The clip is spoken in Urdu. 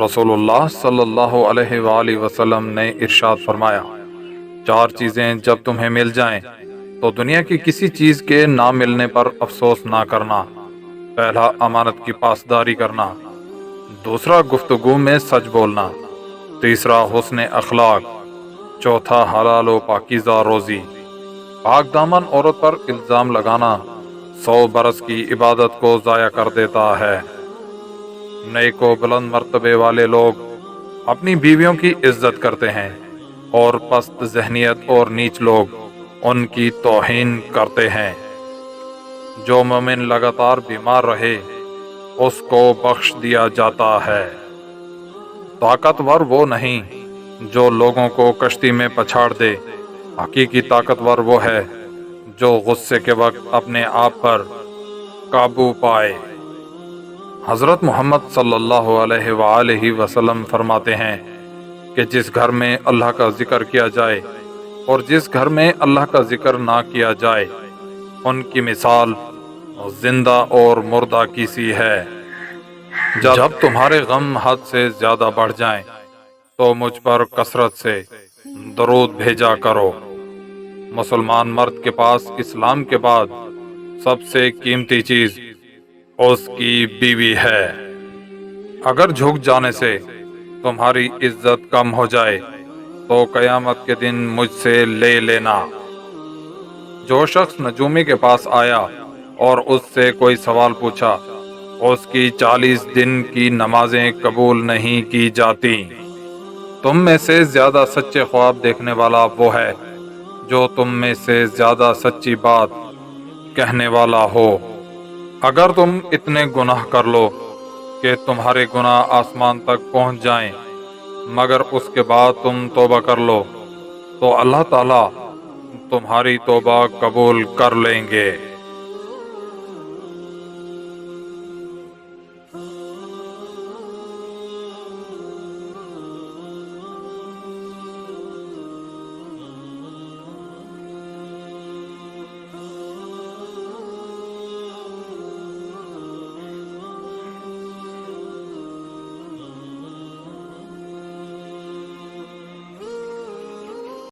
رسول اللہ صلی اللہ علیہ وآلہ وسلم نے ارشاد فرمایا، چار چیزیں جب تمہیں مل جائیں تو دنیا کی کسی چیز کے نہ ملنے پر افسوس نہ کرنا۔ پہلا، امانت کی پاسداری کرنا۔ دوسرا، گفتگو میں سچ بولنا۔ تیسرا، حسن اخلاق۔ چوتھا، حلال و پاکیزہ روزی۔ پاک دامن عورت پر الزام لگانا 100 برس کی عبادت کو ضائع کر دیتا ہے۔ نیک و بلند مرتبے والے لوگ اپنی بیویوں کی عزت کرتے ہیں، اور پست ذہنیت اور نیچ لوگ ان کی توہین کرتے ہیں۔ جو مومن لگاتار بیمار رہے اس کو بخش دیا جاتا ہے۔ طاقتور وہ نہیں جو لوگوں کو کشتی میں پچھاڑ دے، حقیقی طاقتور وہ ہے جو غصے کے وقت اپنے آپ پر قابو پائے۔ حضرت محمد صلی اللہ علیہ وآلہ وسلم فرماتے ہیں کہ جس گھر میں اللہ کا ذکر کیا جائے اور جس گھر میں اللہ کا ذکر نہ کیا جائے، ان کی مثال زندہ اور مردہ کی سی ہے۔ جب تمہارے غم حد سے زیادہ بڑھ جائیں تو مجھ پر کثرت سے درود بھیجا کرو۔ مسلمان مرد کے پاس اسلام کے بعد سب سے قیمتی چیز اس کی بیوی ہے۔ اگر جھک جانے سے تمہاری عزت کم ہو جائے تو قیامت کے دن مجھ سے لے لینا۔ جو شخص نجومی کے پاس آیا اور اس سے کوئی سوال پوچھا، اس کی 40 دن کی نمازیں قبول نہیں کی جاتی۔ تم میں سے زیادہ سچے خواب دیکھنے والا وہ ہے جو تم میں سے زیادہ سچی بات کہنے والا ہو۔ اگر تم اتنے گناہ کر لو کہ تمہارے گناہ آسمان تک پہنچ جائیں مگر اس کے بعد تم توبہ کر لو تو اللہ تعالیٰ تمہاری توبہ قبول کر لیں گے۔